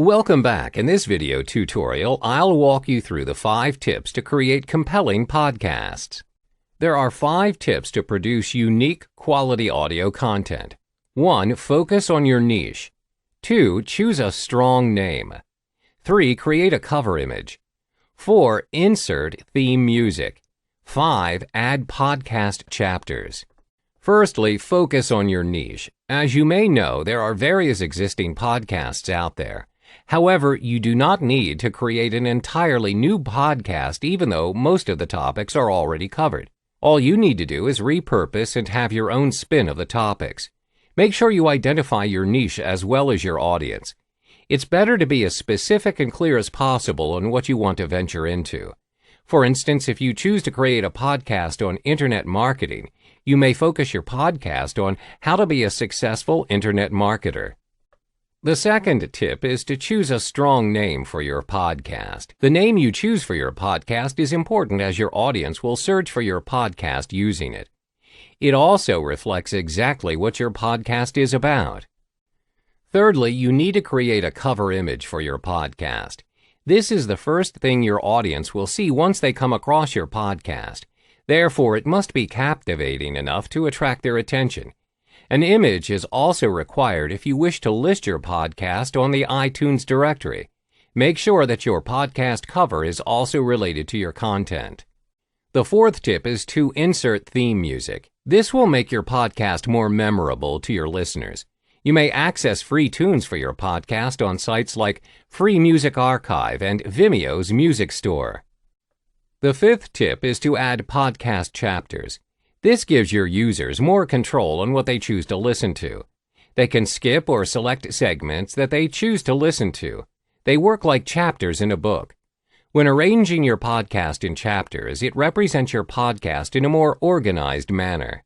Welcome back. In this video tutorial, I'll walk you through the 5 tips to create compelling podcasts. There are 5 tips to produce unique, quality audio content. 1. Focus on your niche. 2. Choose a strong name. 3. Create a cover image. 4. Insert theme music. 5. Add podcast chapters. Firstly, focus on your niche. As you may know, there are various existing podcasts out there. However, you do not need to create an entirely new podcast even though most of the topics are already covered. All you need to do is repurpose and have your own spin of the topics. Make sure you identify your niche as well as your audience. It's better to be as specific and clear as possible on what you want to venture into. For instance, if you choose to create a podcast on internet marketing, you may focus your podcast on how to be a successful internet marketer. The second tip is to choose a strong name for your podcast. The name you choose for your podcast is important as your audience will search for your podcast using it. It also reflects exactly what your podcast is about. Thirdly, you need to create a cover image for your podcast. This is the first thing your audience will see once they come across your podcast. Therefore, it must be captivating enough to attract their attention. An image is also required if you wish to list your podcast on the iTunes directory. Make sure that your podcast cover is also related to your content. The fourth tip is to insert theme music. This will make your podcast more memorable to your listeners. You may access free tunes for your podcast on sites like Free Music Archive and Vimeo's Music Store. The fifth tip is to add podcast chapters. This gives your users more control on what they choose to listen to. They can skip or select segments that they choose to listen to. They work like chapters in a book. When arranging your podcast in chapters, it represents your podcast in a more organized manner.